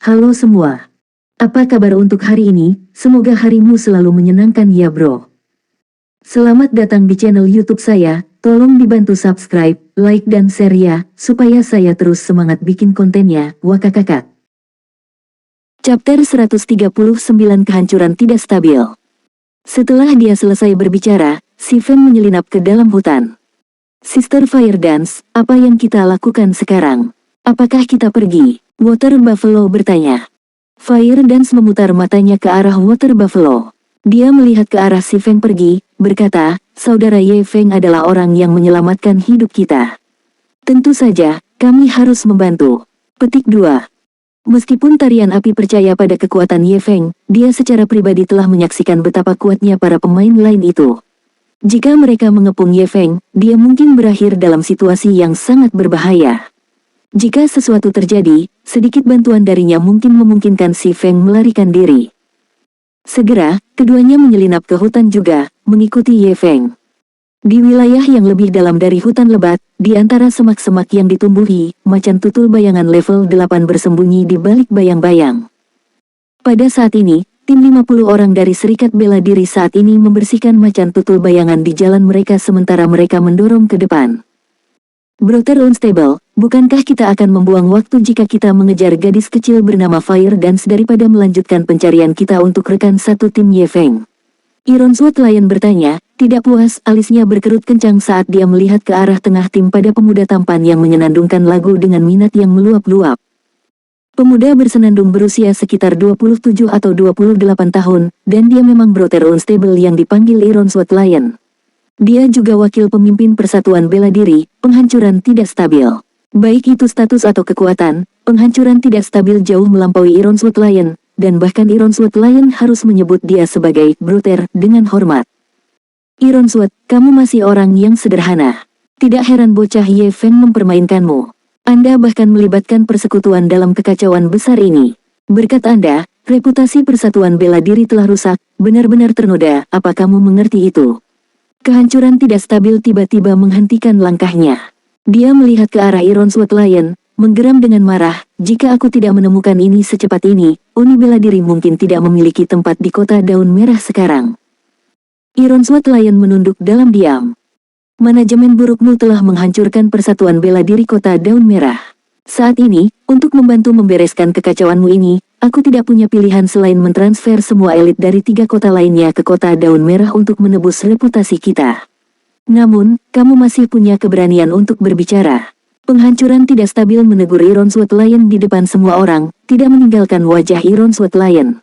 Halo semua. Apa kabar untuk hari ini? Semoga harimu selalu menyenangkan ya bro. Selamat datang di channel YouTube saya. Tolong dibantu subscribe, like dan share ya, supaya saya terus semangat bikin kontennya. Wakakakak. Chapter 139 Kehancuran Tidak Stabil. Setelah dia selesai berbicara, si Feng menyelinap ke dalam hutan. Sister Fire Dance, apa yang kita lakukan sekarang? Apakah kita pergi? Water Buffalo bertanya. Fire Dance memutar matanya ke arah Water Buffalo. Dia melihat ke arah si Feng pergi, berkata, Saudara Ye Feng adalah orang yang menyelamatkan hidup kita. Tentu saja, kami harus membantu. Petik 2. Meskipun tarian api percaya pada kekuatan Ye Feng, dia secara pribadi telah menyaksikan betapa kuatnya para pemain lain itu. Jika mereka mengepung Ye Feng, dia mungkin berakhir dalam situasi yang sangat berbahaya. Jika sesuatu terjadi, sedikit bantuan darinya mungkin memungkinkan si Feng melarikan diri. Segera, keduanya menyelinap ke hutan juga, mengikuti Ye Feng. Di wilayah yang lebih dalam dari hutan lebat, di antara semak-semak yang ditumbuhi, macan tutul bayangan level 8 bersembunyi di balik bayang-bayang. Pada saat ini, tim 50 orang dari Serikat Bela Diri saat ini membersihkan macan tutul bayangan di jalan mereka sementara mereka mendorong ke depan. Brother Unstable, bukankah kita akan membuang waktu jika kita mengejar gadis kecil bernama Fire Dance daripada melanjutkan pencarian kita untuk rekan satu tim Ye Feng? Iron Sword Lion bertanya, tidak puas, alisnya berkerut kencang saat dia melihat ke arah tengah tim pada pemuda tampan yang menyenandungkan lagu dengan minat yang meluap-luap. Pemuda bersenandung berusia sekitar 27 atau 28 tahun, dan dia memang Brother Unstable yang dipanggil Iron Sword Lion. Dia juga wakil pemimpin Persatuan Bela Diri, Penghancuran Tidak Stabil. Baik itu status atau kekuatan, penghancuran tidak stabil jauh melampaui Iron Sword Lion, dan bahkan Iron Sword Lion harus menyebut dia sebagai Brother dengan hormat. Iron Sword, kamu masih orang yang sederhana. Tidak heran bocah Ye Feng mempermainkanmu. Anda bahkan melibatkan persekutuan dalam kekacauan besar ini. Berkat Anda, reputasi Persatuan Bela Diri telah rusak, benar-benar ternoda, apa kamu mengerti itu? Kehancuran tidak stabil tiba-tiba menghentikan langkahnya. Dia melihat ke arah Iron Sword Lion, menggeram dengan marah, jika aku tidak menemukan ini secepat ini, Uni Bela Diri mungkin tidak memiliki tempat di kota daun merah sekarang. Iron Sword Lion menunduk dalam diam. Manajemen burukmu telah menghancurkan Persatuan Bela Diri kota daun merah. Saat ini, untuk membantu membereskan kekacauanmu ini, aku tidak punya pilihan selain mentransfer semua elit dari 3 kota lainnya ke kota daun merah untuk menebus reputasi kita. Namun, kamu masih punya keberanian untuk berbicara. Penghancuran tidak stabil menegur Iron Sword Lion di depan semua orang, tidak meninggalkan wajah Iron Sword Lion.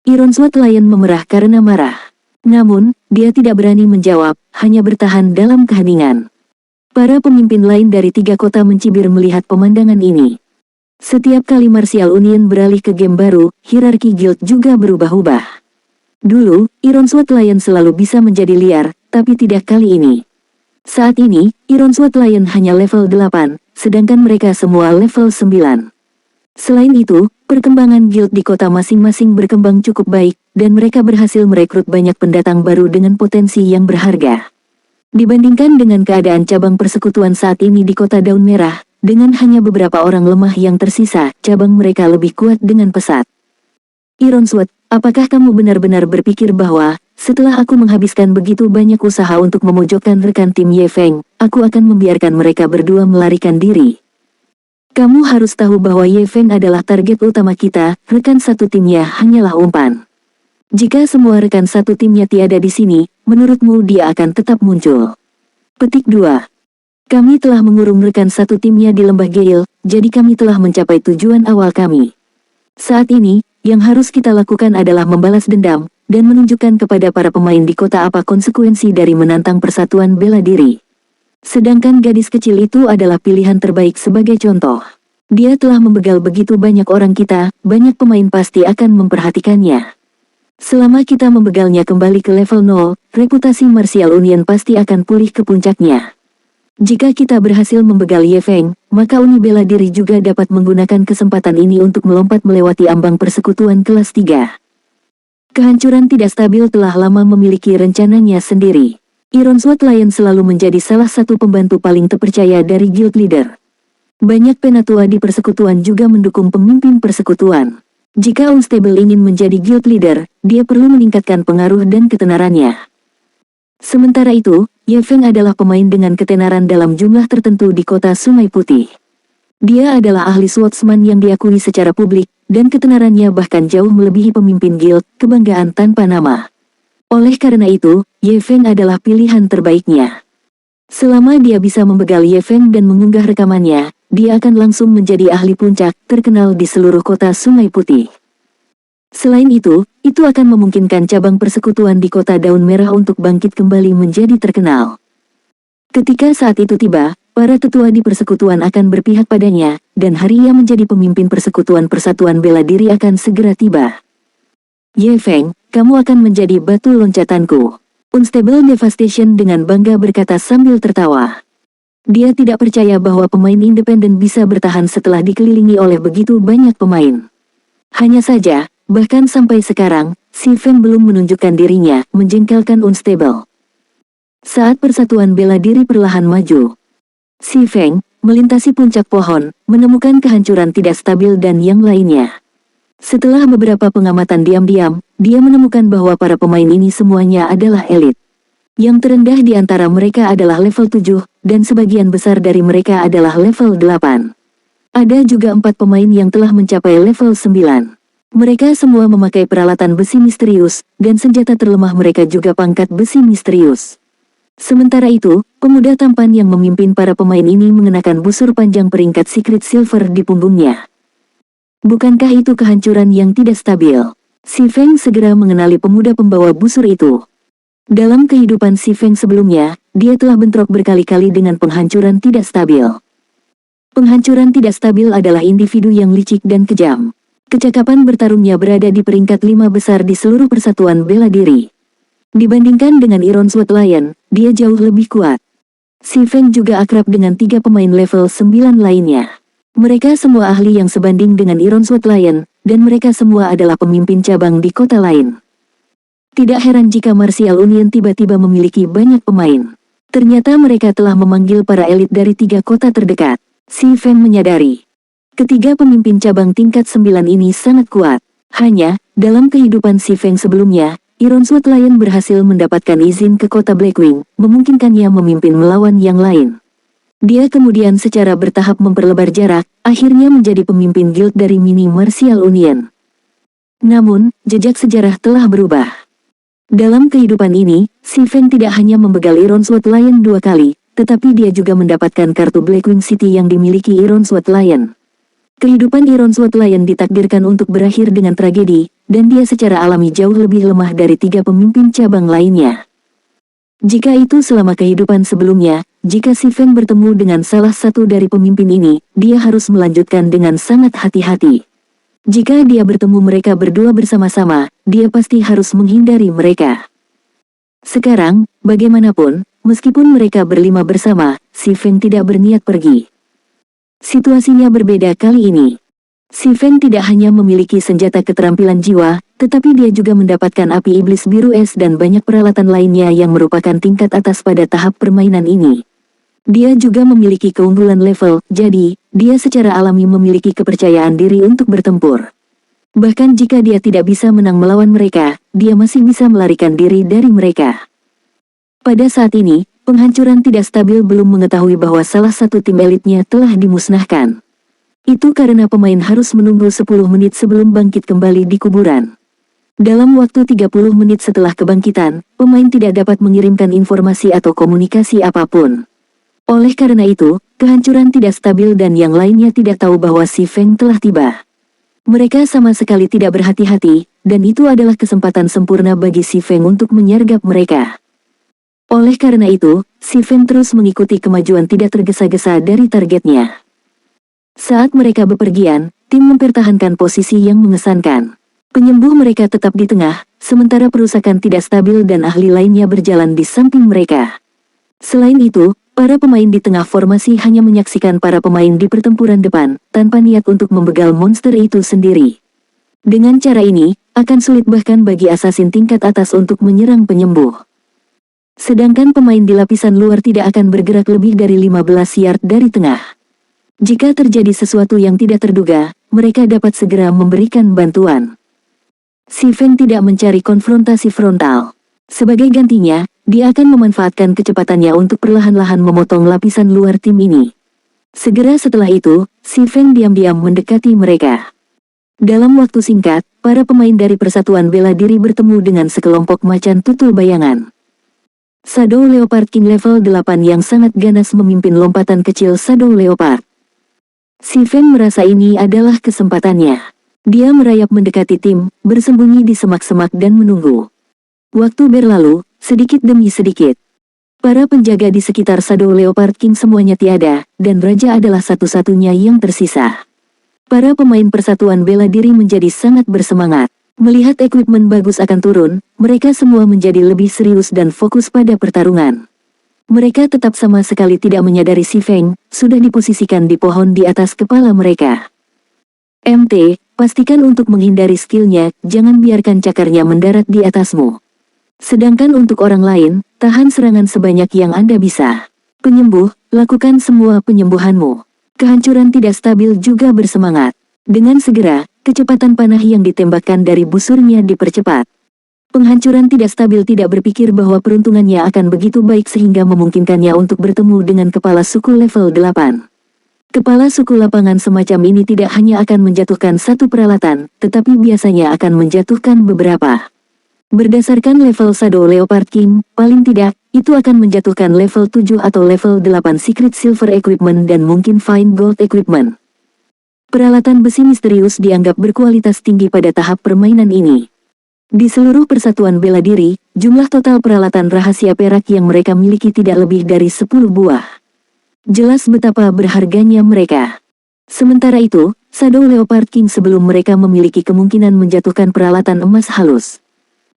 Iron Sword Lion memerah karena marah. Namun, dia tidak berani menjawab, hanya bertahan dalam keheningan. Para pemimpin lain dari 3 kota mencibir melihat pemandangan ini. Setiap kali Martial Union beralih ke game baru, hierarki guild juga berubah-ubah. Dulu, Iron Sword Lion selalu bisa menjadi liar, tapi tidak kali ini. Saat ini, Iron Sword Lion hanya level 8, sedangkan mereka semua level 9. Selain itu, perkembangan guild di kota masing-masing berkembang cukup baik, dan mereka berhasil merekrut banyak pendatang baru dengan potensi yang berharga. Dibandingkan dengan keadaan cabang persekutuan saat ini di kota daun merah, dengan hanya beberapa orang lemah yang tersisa, cabang mereka lebih kuat dengan pesat. Iron Sword, apakah kamu benar-benar berpikir bahwa, setelah aku menghabiskan begitu banyak usaha untuk memojokkan rekan tim Ye Feng, aku akan membiarkan mereka berdua melarikan diri? Kamu harus tahu bahwa Ye Feng adalah target utama kita, rekan satu timnya hanyalah umpan. Jika semua rekan satu timnya tiada di sini, menurutmu dia akan tetap muncul? Petik 2. Kami telah mengurung rekan satu timnya di Lembah Gale, jadi kami telah mencapai tujuan awal kami. Saat ini, yang harus kita lakukan adalah membalas dendam, dan menunjukkan kepada para pemain di kota apa konsekuensi dari menantang Persatuan Bela Diri. Sedangkan gadis kecil itu adalah pilihan terbaik sebagai contoh. Dia telah membegal begitu banyak orang kita, banyak pemain pasti akan memperhatikannya. Selama kita membegalnya kembali ke level 0, reputasi Martial Union pasti akan pulih ke puncaknya. Jika kita berhasil membegal Ye Feng, maka Uni Bela Diri juga dapat menggunakan kesempatan ini untuk melompat melewati ambang persekutuan kelas 3. Kehancuran tidak stabil telah lama memiliki rencananya sendiri. Iron Sword Lion selalu menjadi salah satu pembantu paling terpercaya dari guild leader. Banyak penatua di persekutuan juga mendukung pemimpin persekutuan. Jika Unstable ingin menjadi guild leader, dia perlu meningkatkan pengaruh dan ketenarannya. Sementara itu, Ye Feng adalah pemain dengan ketenaran dalam jumlah tertentu di kota Sungai Putih. Dia adalah ahli swordsman yang diakui secara publik, dan ketenarannya bahkan jauh melebihi pemimpin guild, kebanggaan tanpa nama. Oleh karena itu, Ye Feng adalah pilihan terbaiknya. Selama dia bisa membegal Ye Feng dan mengunggah rekamannya, dia akan langsung menjadi ahli puncak terkenal di seluruh kota Sungai Putih. Selain itu akan memungkinkan cabang persekutuan di kota Daun Merah untuk bangkit kembali menjadi terkenal. Ketika saat itu tiba, para tetua di persekutuan akan berpihak padanya, dan hari ia menjadi pemimpin persekutuan Persatuan Bela Diri akan segera tiba. Ye Feng, kamu akan menjadi batu loncatanku. Unstable Devastation dengan bangga berkata sambil tertawa. Dia tidak percaya bahwa pemain independen bisa bertahan setelah dikelilingi oleh begitu banyak pemain. Hanya saja, bahkan sampai sekarang, si Feng belum menunjukkan dirinya, menjengkelkan Unstable. Saat Persatuan Bela Diri perlahan maju, si Feng melintasi puncak pohon, menemukan kehancuran tidak stabil dan yang lainnya. Setelah beberapa pengamatan diam-diam, dia menemukan bahwa para pemain ini semuanya adalah elit. Yang terendah di antara mereka adalah level 7, dan sebagian besar dari mereka adalah level 8. Ada juga 4 pemain yang telah mencapai level 9. Mereka semua memakai peralatan besi misterius, dan senjata terlemah mereka juga pangkat besi misterius. Sementara itu, pemuda tampan yang memimpin para pemain ini mengenakan busur panjang peringkat Secret Silver di punggungnya. Bukankah itu kehancuran yang tidak stabil? Si Feng segera mengenali pemuda pembawa busur itu. Dalam kehidupan si Feng sebelumnya, dia telah bentrok berkali-kali dengan penghancuran tidak stabil. Penghancuran tidak stabil adalah individu yang licik dan kejam. Kecakapan bertarungnya berada di peringkat 5 besar di seluruh persatuan bela diri. Dibandingkan dengan Iron Sword Lion, dia jauh lebih kuat. Si Feng juga akrab dengan 3 pemain level 9 lainnya. Mereka semua ahli yang sebanding dengan Iron Sword Lion, dan mereka semua adalah pemimpin cabang di kota lain. Tidak heran jika Martial Union tiba-tiba memiliki banyak pemain. Ternyata mereka telah memanggil para elit dari 3 kota terdekat. Si Feng menyadari, ketiga pemimpin cabang tingkat 9 ini sangat kuat. Hanya, dalam kehidupan si Feng sebelumnya, Iron Sword Lion berhasil mendapatkan izin ke kota Blackwing, memungkinkannya memimpin melawan yang lain. Dia kemudian secara bertahap memperlebar jarak, akhirnya menjadi pemimpin guild dari Mini Martial Union. Namun, jejak sejarah telah berubah. Dalam kehidupan ini, si Feng tidak hanya membegal Iron Sword Lion 2 kali, tetapi dia juga mendapatkan kartu Blackwing City yang dimiliki Iron Sword Lion. Kehidupan Iron Sword Lion ditakdirkan untuk berakhir dengan tragedi, dan dia secara alami jauh lebih lemah dari 3 pemimpin cabang lainnya. Jika itu selama kehidupan sebelumnya, jika si Feng bertemu dengan salah satu dari pemimpin ini, dia harus melanjutkan dengan sangat hati-hati. Jika dia bertemu mereka berdua bersama-sama, dia pasti harus menghindari mereka. Sekarang, bagaimanapun, meskipun mereka berlima bersama, si Feng tidak berniat pergi. Situasinya berbeda kali ini. Si Feng tidak hanya memiliki senjata keterampilan jiwa, tetapi dia juga mendapatkan api iblis biru es dan banyak peralatan lainnya yang merupakan tingkat atas pada tahap permainan ini. Dia juga memiliki keunggulan level, jadi, dia secara alami memiliki kepercayaan diri untuk bertempur. Bahkan jika dia tidak bisa menang melawan mereka, dia masih bisa melarikan diri dari mereka. Pada saat ini, penghancuran tidak stabil belum mengetahui bahwa salah satu tim elitnya telah dimusnahkan. Itu karena pemain harus menunggu 10 menit sebelum bangkit kembali di kuburan. Dalam waktu 30 menit setelah kebangkitan, pemain tidak dapat mengirimkan informasi atau komunikasi apapun. Oleh karena itu, kehancuran tidak stabil dan yang lainnya tidak tahu bahwa si Feng telah tiba. Mereka sama sekali tidak berhati-hati, dan itu adalah kesempatan sempurna bagi si Feng untuk menyergap mereka. Oleh karena itu, si Feng terus mengikuti kemajuan tidak tergesa-gesa dari targetnya. Saat mereka bepergian, tim mempertahankan posisi yang mengesankan. Penyembuh mereka tetap di tengah, sementara perusakan tidak stabil dan ahli lainnya berjalan di samping mereka. Selain itu, para pemain di tengah formasi hanya menyaksikan para pemain di pertempuran depan, tanpa niat untuk membegal monster itu sendiri. Dengan cara ini, akan sulit bahkan bagi asasin tingkat atas untuk menyerang penyembuh. Sedangkan pemain di lapisan luar tidak akan bergerak lebih dari 15 yard dari tengah. Jika terjadi sesuatu yang tidak terduga, mereka dapat segera memberikan bantuan. Si Feng tidak mencari konfrontasi frontal. Sebagai gantinya, dia akan memanfaatkan kecepatannya untuk perlahan-lahan memotong lapisan luar tim ini. Segera setelah itu, si Feng diam-diam mendekati mereka. Dalam waktu singkat, para pemain dari Persatuan Bela Diri bertemu dengan sekelompok macan tutul bayangan. Shadow Leopard King level 8 yang sangat ganas memimpin lompatan kecil Shadow Leopard. Si Feng merasa ini adalah kesempatannya. Dia merayap mendekati tim, bersembunyi di semak-semak dan menunggu. Waktu berlalu, sedikit demi sedikit. Para penjaga di sekitar Shadow Leopard King semuanya tiada, dan Raja adalah satu-satunya yang tersisa. Para pemain Persatuan Bela Diri menjadi sangat bersemangat. Melihat equipment bagus akan turun, mereka semua menjadi lebih serius dan fokus pada pertarungan. Mereka tetap sama sekali tidak menyadari si Feng, sudah diposisikan di pohon di atas kepala mereka. MT, pastikan untuk menghindari skillnya, jangan biarkan cakarnya mendarat di atasmu. Sedangkan untuk orang lain, tahan serangan sebanyak yang Anda bisa. Penyembuh, lakukan semua penyembuhanmu. Kehancuran tidak stabil juga bersemangat. Dengan segera, kecepatan panah yang ditembakkan dari busurnya dipercepat. Penghancuran tidak stabil tidak berpikir bahwa peruntungannya akan begitu baik sehingga memungkinkannya untuk bertemu dengan kepala suku level 8. Kepala suku lapangan semacam ini tidak hanya akan menjatuhkan satu peralatan, tetapi biasanya akan menjatuhkan beberapa. Berdasarkan level Shadow Leopard King, paling tidak, itu akan menjatuhkan level 7 atau level 8 Secret Silver Equipment dan mungkin Fine Gold Equipment. Peralatan besi misterius dianggap berkualitas tinggi pada tahap permainan ini. Di seluruh Persatuan Bela Diri, jumlah total peralatan rahasia perak yang mereka miliki tidak lebih dari 10 buah. Jelas betapa berharganya mereka. Sementara itu, Shadow Leopard King sebelum mereka memiliki kemungkinan menjatuhkan peralatan emas halus.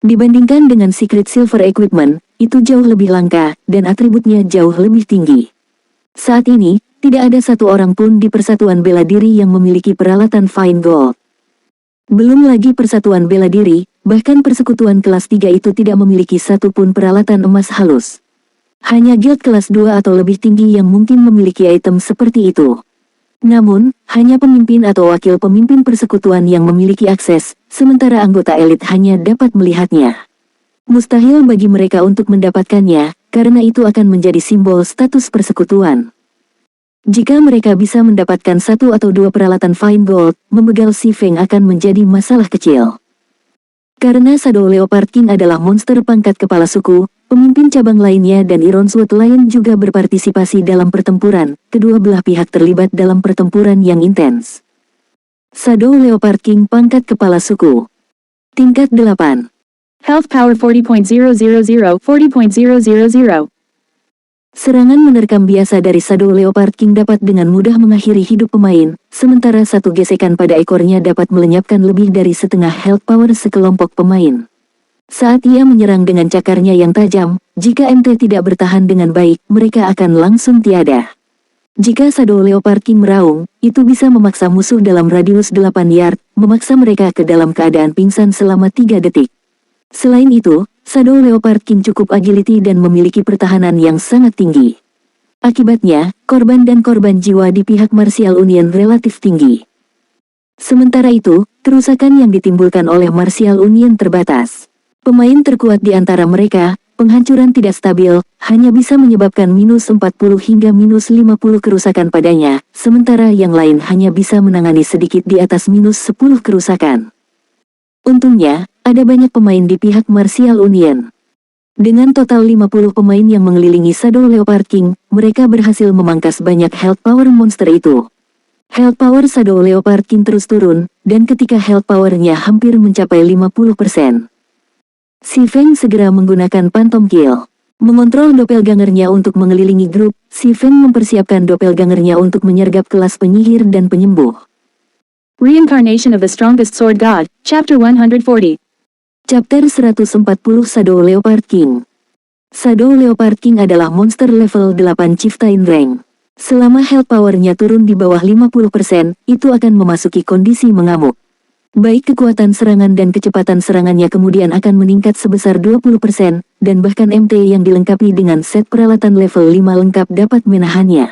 Dibandingkan dengan Secret Silver Equipment, itu jauh lebih langka, dan atributnya jauh lebih tinggi. Saat ini, tidak ada satu orang pun di Persatuan Bela Diri yang memiliki peralatan Fine Gold. Belum lagi Persatuan Bela Diri, bahkan persekutuan kelas 3 itu tidak memiliki satu pun peralatan emas halus. Hanya guild kelas 2 atau lebih tinggi yang mungkin memiliki item seperti itu. Namun, hanya pemimpin atau wakil pemimpin persekutuan yang memiliki akses, sementara anggota elit hanya dapat melihatnya. Mustahil bagi mereka untuk mendapatkannya, karena itu akan menjadi simbol status persekutuan. Jika mereka bisa mendapatkan satu atau dua peralatan Fine Gold, membegal si Feng akan menjadi masalah kecil. Karena Shadow Leopard King adalah monster pangkat kepala suku, pemimpin cabang lainnya dan Iron Sword Lion juga berpartisipasi dalam pertempuran, kedua belah pihak terlibat dalam pertempuran yang intens. Shadow Leopard King pangkat kepala suku. Tingkat 8. Health power 40.000, 40.000. Serangan menerkam biasa dari Shadow Leopard King dapat dengan mudah mengakhiri hidup pemain, sementara satu gesekan pada ekornya dapat melenyapkan lebih dari setengah health power sekelompok pemain. Saat ia menyerang dengan cakarnya yang tajam, jika MT tidak bertahan dengan baik, mereka akan langsung tiada. Jika Shadow Leopard King meraung, itu bisa memaksa musuh dalam radius 8 yard, memaksa mereka ke dalam keadaan pingsan selama 3 detik. Selain itu, Shadow Leopard King cukup agility dan memiliki pertahanan yang sangat tinggi. Akibatnya, korban dan korban jiwa di pihak Martial Union relatif tinggi. Sementara itu, kerusakan yang ditimbulkan oleh Martial Union terbatas. Pemain terkuat di antara mereka, penghancuran tidak stabil, hanya bisa menyebabkan minus 40 hingga minus 50 kerusakan padanya, sementara yang lain hanya bisa menangani sedikit di atas minus 10 kerusakan. Untungnya, ada banyak pemain di pihak Martial Union. Dengan total 50 pemain yang mengelilingi Shadow Leopard King, mereka berhasil memangkas banyak health power monster itu. Health power Shadow Leopard King terus turun, dan ketika health powernya hampir mencapai 50%. Si Feng segera menggunakan Phantom Kill. Mengontrol doppelgangernya untuk mengelilingi grup, si Feng mempersiapkan doppelgangernya untuk menyergap kelas penyihir dan penyembuh. Reincarnation of the Strongest Sword God, Chapter 140. Chapter 140 Shadow Leopard King. Shadow Leopard King adalah monster level 8 Chieftain rank. Selama health powernya turun di bawah 50%, itu akan memasuki kondisi mengamuk. Baik kekuatan serangan dan kecepatan serangannya kemudian akan meningkat sebesar 20%, dan bahkan MT yang dilengkapi dengan set peralatan level 5 lengkap dapat menahannya.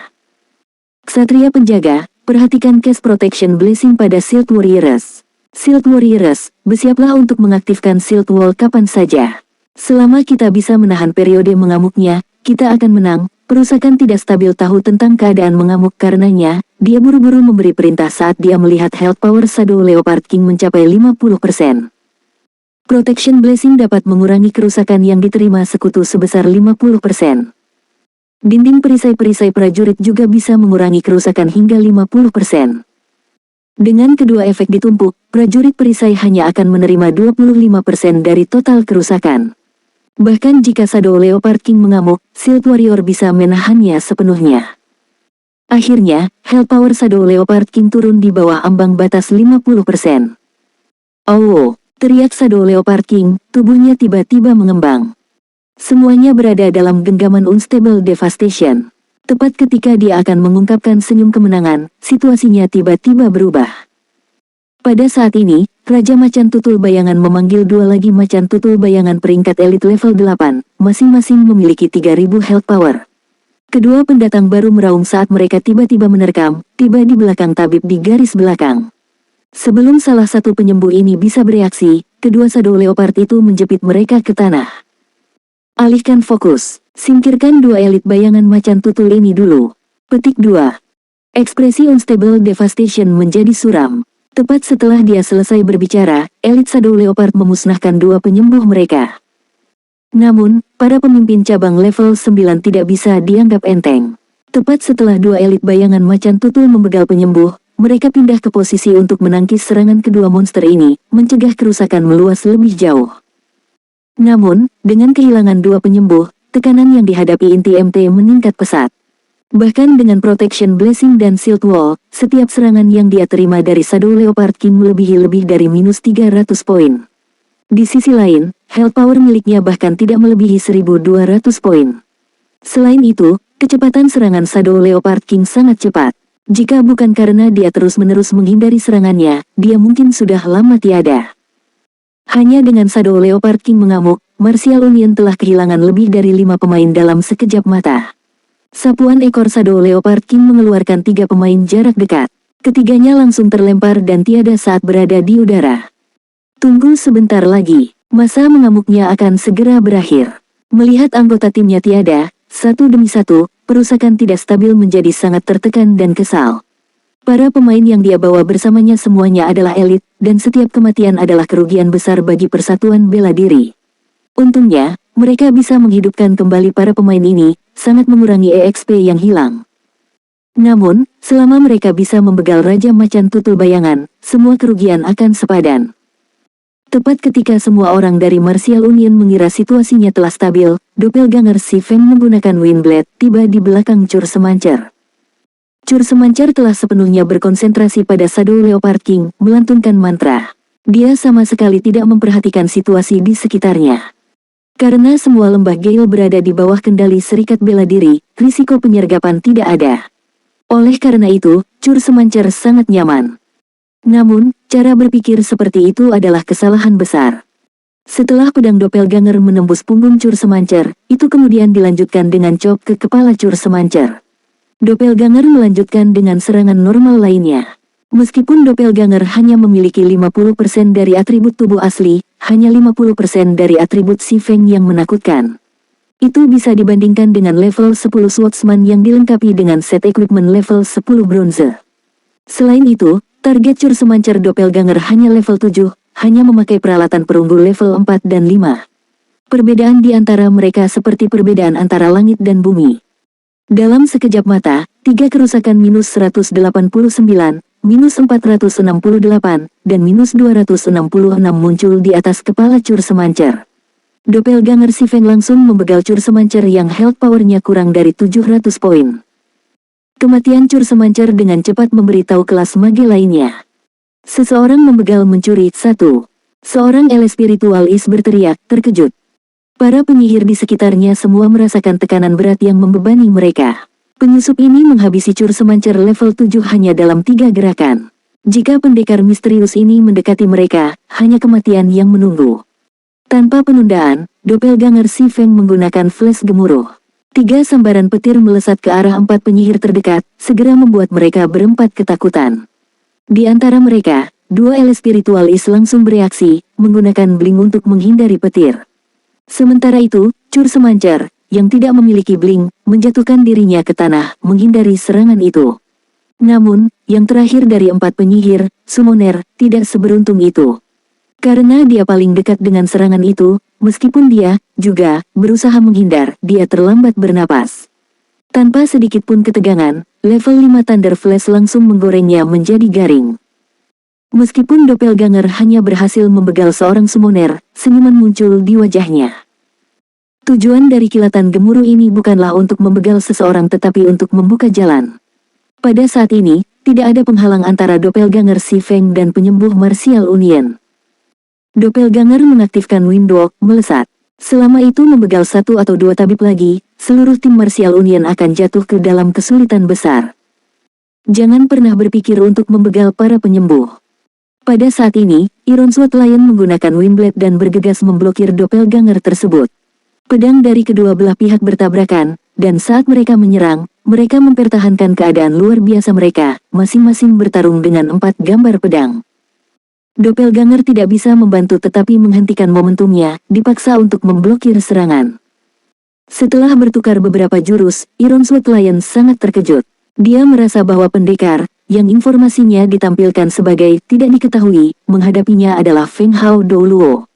Ksatria penjaga, perhatikan cast protection blessing pada Shield Warriors. Shield Warriors, bersiaplah untuk mengaktifkan Shield Wall kapan saja. Selama kita bisa menahan periode mengamuknya, kita akan menang. Perusakan tidak stabil tahu tentang keadaan mengamuk karenanya, dia buru-buru memberi perintah saat dia melihat health power Shadow Leopard King mencapai 50%. Protection Blessing dapat mengurangi kerusakan yang diterima sekutu sebesar 50%. Dinding perisai-perisai prajurit juga bisa mengurangi kerusakan hingga 50%. Dengan kedua efek ditumpuk, prajurit perisai hanya akan menerima 25% dari total kerusakan. Bahkan jika Shadow Leopard King mengamuk, Shield Warrior bisa menahannya sepenuhnya. Akhirnya, health power Shadow Leopard King turun di bawah ambang batas 50%. Oh! Teriak Shadow Leopard King, tubuhnya tiba-tiba mengembang. Semuanya berada dalam genggaman Unstable Devastation. Tepat ketika dia akan mengungkapkan senyum kemenangan, situasinya tiba-tiba berubah. Pada saat ini, Raja Macan Tutul Bayangan memanggil dua lagi Macan Tutul Bayangan peringkat elit level 8, masing-masing memiliki 3000 health power. Kedua pendatang baru meraung saat mereka tiba-tiba menerkam, tiba di belakang tabib di garis belakang. Sebelum salah satu penyembuh ini bisa bereaksi, kedua Shadow Leopard itu menjepit mereka ke tanah. Alihkan fokus, singkirkan dua elit bayangan macan tutul ini dulu. Petik 2. Ekspresi Unstable Devastation menjadi suram. Tepat setelah dia selesai berbicara, elit Shadow Leopard memusnahkan dua penyembuh mereka. Namun, para pemimpin cabang level 9 tidak bisa dianggap enteng. Tepat setelah dua elit bayangan macan tutul membegal penyembuh, mereka pindah ke posisi untuk menangkis serangan kedua monster ini, mencegah kerusakan meluas lebih jauh. Namun, dengan kehilangan dua penyembuh, tekanan yang dihadapi inti MT meningkat pesat. Bahkan dengan Protection Blessing dan Shield Wall, setiap serangan yang dia terima dari Shadow Leopard King melebihi lebih dari minus 300 poin. Di sisi lain, health power miliknya bahkan tidak melebihi 1200 poin. Selain itu, kecepatan serangan Shadow Leopard King sangat cepat. Jika bukan karena dia terus-menerus menghindari serangannya, dia mungkin sudah lama tiada. Hanya dengan Shadow Leopard King mengamuk, Martial Union telah kehilangan lebih dari 5 pemain dalam sekejap mata. Sapuan ekor Shadow Leopard King mengeluarkan 3 pemain jarak dekat. Ketiganya langsung terlempar dan tiada saat berada di udara. Tunggu sebentar lagi, masa mengamuknya akan segera berakhir. Melihat anggota timnya tiada, satu demi satu, perusakan tidak stabil menjadi sangat tertekan dan kesal. Para pemain yang dia bawa bersamanya semuanya adalah elit, dan setiap kematian adalah kerugian besar bagi persatuan bela diri. Untungnya, mereka bisa menghidupkan kembali para pemain ini, sangat mengurangi EXP yang hilang. Namun, selama mereka bisa membegal Raja Macan Tutul Bayangan, semua kerugian akan sepadan. Tepat ketika semua orang dari Martial Union mengira situasinya telah stabil, Doppelganger si Feng menggunakan Windblade tiba di belakang Cur Semancer. Cur Semancer telah sepenuhnya berkonsentrasi pada Shadow Leopard King, melantunkan mantra. Dia sama sekali tidak memperhatikan situasi di sekitarnya. Karena semua lembah Gale berada di bawah kendali Serikat Bela Diri, risiko penyergapan tidak ada. Oleh karena itu, Cur Semancer sangat nyaman. Namun, cara berpikir seperti itu adalah kesalahan besar. Setelah pedang Doppelganger menembus punggung Cur Semancer, itu kemudian dilanjutkan dengan chop ke kepala Cur Semancer. Doppelganger melanjutkan dengan serangan normal lainnya. Meskipun Doppelganger hanya memiliki 50% dari atribut tubuh asli, hanya 50% dari atribut si Feng yang menakutkan. Itu bisa dibandingkan dengan level 10 Swordsman yang dilengkapi dengan set equipment level 10 bronze. Selain itu, target Cur Semancer Doppelganger hanya level 7, hanya memakai peralatan perunggu level 4 dan 5. Perbedaan di antara mereka seperti perbedaan antara langit dan bumi. Dalam sekejap mata, 3 kerusakan minus 189, minus 468, dan minus 266 muncul di atas kepala Cur Semancer. Doppelganger si Feng langsung membegal Cur Semancer yang health powernya kurang dari 700 poin. Kematian Cur Semancer dengan cepat memberitahu kelas mage lainnya. Seseorang membegal mencuri. 1. Seorang ele spiritual is berteriak, terkejut. Para penyihir di sekitarnya semua merasakan tekanan berat yang membebani mereka. Penyusup ini menghabisi Cur Semancer level 7 hanya dalam 3 gerakan. Jika pendekar misterius ini mendekati mereka, hanya kematian yang menunggu. Tanpa penundaan, Doppelganger si Feng menggunakan flash gemuruh. 3 sambaran petir melesat ke arah 4 penyihir terdekat, segera membuat mereka berempat ketakutan. Di antara mereka, 2 elit spiritualis langsung bereaksi, menggunakan bling untuk menghindari petir. Sementara itu, Cur Semancar, yang tidak memiliki bling, menjatuhkan dirinya ke tanah, menghindari serangan itu. Namun, yang terakhir dari 4 penyihir, Summoner, tidak seberuntung itu. Karena dia paling dekat dengan serangan itu, meskipun dia, juga, berusaha menghindar, dia terlambat bernapas. Tanpa sedikit pun ketegangan, level 5 Thunder Flash langsung menggorengnya menjadi garing. Meskipun Doppelganger hanya berhasil membegal seorang summoner, senyuman muncul di wajahnya. Tujuan dari kilatan gemuruh ini bukanlah untuk membegal seseorang tetapi untuk membuka jalan. Pada saat ini, tidak ada penghalang antara Doppelganger Si Feng dan penyembuh Martial Union. Doppelganger mengaktifkan Windwalk, melesat. Selama itu membegal 1 atau 2 tabib lagi, seluruh tim Martial Union akan jatuh ke dalam kesulitan besar. Jangan pernah berpikir untuk membegal para penyembuh. Pada saat ini, Iron Sword Lion menggunakan Windblade dan bergegas memblokir Doppelganger tersebut. Pedang dari kedua belah pihak bertabrakan, dan saat mereka menyerang, mereka mempertahankan keadaan luar biasa mereka, masing-masing bertarung dengan 4 gambar pedang. Doppelganger tidak bisa membantu tetapi menghentikan momentumnya, dipaksa untuk memblokir serangan. Setelah bertukar beberapa jurus, Iron Sword Lion sangat terkejut. Dia merasa bahwa pendekar, yang informasinya ditampilkan sebagai tidak diketahui, menghadapinya adalah Feng Hao Douluo.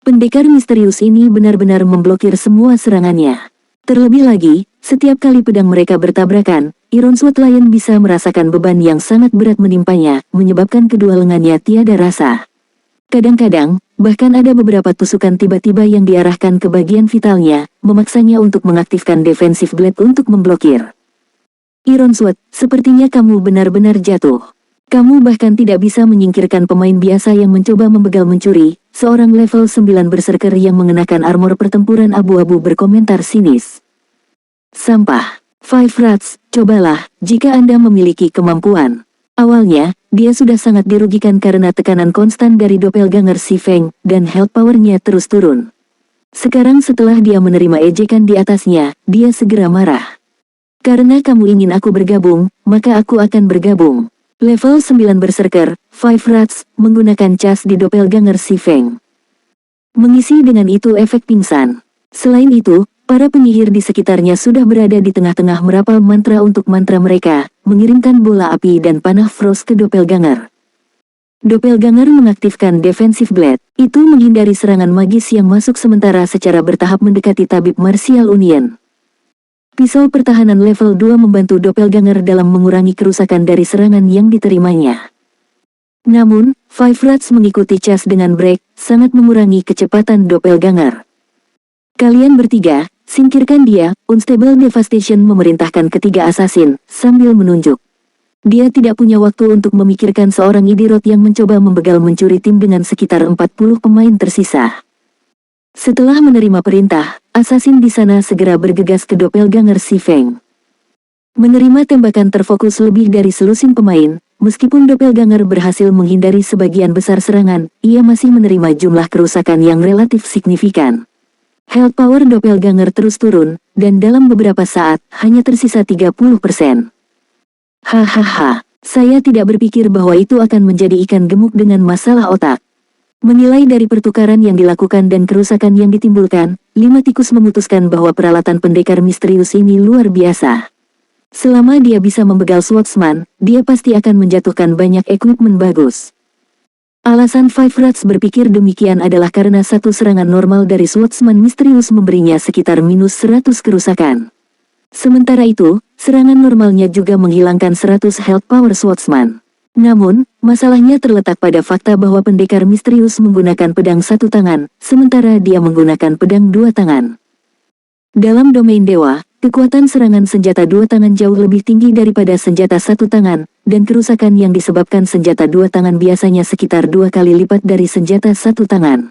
Pendekar misterius ini benar-benar memblokir semua serangannya. Terlebih lagi, setiap kali pedang mereka bertabrakan, Iron Sword Lion bisa merasakan beban yang sangat berat menimpanya, menyebabkan kedua lengannya tiada rasa. Kadang-kadang, bahkan ada beberapa tusukan tiba-tiba yang diarahkan ke bagian vitalnya, memaksanya untuk mengaktifkan defensive blade untuk memblokir. Iron Sword, sepertinya kamu benar-benar jatuh. Kamu bahkan tidak bisa menyingkirkan pemain biasa yang mencoba membegal mencuri, seorang level 9 berserker yang mengenakan armor pertempuran abu-abu berkomentar sinis. Sampah. Five Rats, cobalah, jika Anda memiliki kemampuan. Awalnya, dia sudah sangat dirugikan karena tekanan konstan dari Doppelganger Si Feng, dan health powernya terus turun. Sekarang setelah dia menerima ejekan di atasnya, dia segera marah. Karena kamu ingin aku bergabung, maka aku akan bergabung. Level 9 Berserker, Five Rats, menggunakan cas di Doppelganger Si Feng. Mengisi dengan itu efek pingsan. Selain itu, para penyihir di sekitarnya sudah berada di tengah-tengah merapal mantra untuk mantra mereka, mengirimkan bola api dan panah frost ke Doppelganger. Doppelganger mengaktifkan Defensive Blade, itu menghindari serangan magis yang masuk sementara secara bertahap mendekati tabib Martial Union. Pisau pertahanan level 2 membantu Doppelganger dalam mengurangi kerusakan dari serangan yang diterimanya. Namun, Five Rats mengikuti cas dengan break, sangat mengurangi kecepatan Doppelganger. Kalian bertiga, singkirkan dia, Unstable Devastation memerintahkan ketiga assassin, sambil menunjuk. Dia tidak punya waktu untuk memikirkan seorang idiot yang mencoba membegal mencuri tim dengan sekitar 40 pemain tersisa. Setelah menerima perintah, assassin di sana segera bergegas ke Doppelganger Si Feng. Menerima tembakan terfokus lebih dari selusin pemain, meskipun Doppelganger berhasil menghindari sebagian besar serangan, ia masih menerima jumlah kerusakan yang relatif signifikan. Health power Doppelganger terus turun, dan dalam beberapa saat, hanya tersisa 30%. Hahaha, saya tidak berpikir bahwa itu akan menjadi ikan gemuk dengan masalah otak. Menilai dari pertukaran yang dilakukan dan kerusakan yang ditimbulkan, 5 tikus memutuskan bahwa peralatan pendekar misterius ini luar biasa. Selama dia bisa membegal swordsman, dia pasti akan menjatuhkan banyak equipment bagus. Alasan Five Rats berpikir demikian adalah karena satu serangan normal dari swordsman misterius memberinya sekitar minus 100 kerusakan. Sementara itu, serangan normalnya juga menghilangkan 100 health power swordsman. Namun, masalahnya terletak pada fakta bahwa pendekar misterius menggunakan pedang satu tangan, sementara dia menggunakan pedang dua tangan. Dalam domain dewa, kekuatan serangan senjata dua tangan jauh lebih tinggi daripada senjata satu tangan, dan kerusakan yang disebabkan senjata dua tangan biasanya sekitar 2 kali lipat dari senjata satu tangan.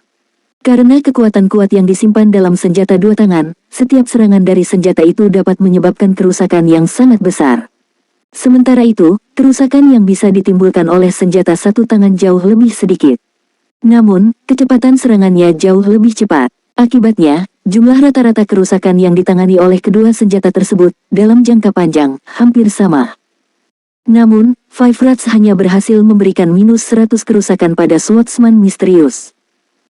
Karena kekuatan kuat yang disimpan dalam senjata dua tangan, setiap serangan dari senjata itu dapat menyebabkan kerusakan yang sangat besar. Sementara itu, kerusakan yang bisa ditimbulkan oleh senjata satu tangan jauh lebih sedikit. Namun, kecepatan serangannya jauh lebih cepat. Akibatnya, jumlah rata-rata kerusakan yang ditangani oleh kedua senjata tersebut dalam jangka panjang hampir sama. Namun, Five Rats hanya berhasil memberikan minus 100 kerusakan pada swordsman misterius.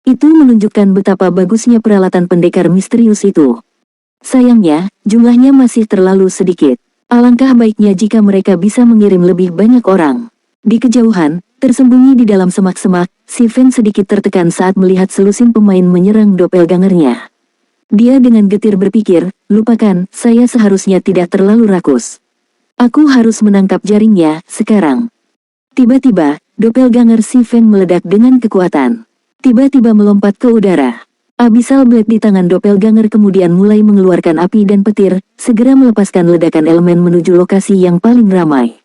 Itu menunjukkan betapa bagusnya peralatan pendekar misterius itu. Sayangnya, jumlahnya masih terlalu sedikit. Alangkah baiknya jika mereka bisa mengirim lebih banyak orang. Di kejauhan, tersembunyi di dalam semak-semak, si Fen sedikit tertekan saat melihat selusin pemain menyerang doppelgangernya. Dia dengan getir berpikir, lupakan, saya seharusnya tidak terlalu rakus. Aku harus menangkap jaringnya, sekarang. Tiba-tiba, doppelganger si Fen meledak dengan kekuatan. Tiba-tiba melompat ke udara. Abyssal Blade di tangan doppelganger kemudian mulai mengeluarkan api dan petir, segera melepaskan ledakan elemen menuju lokasi yang paling ramai.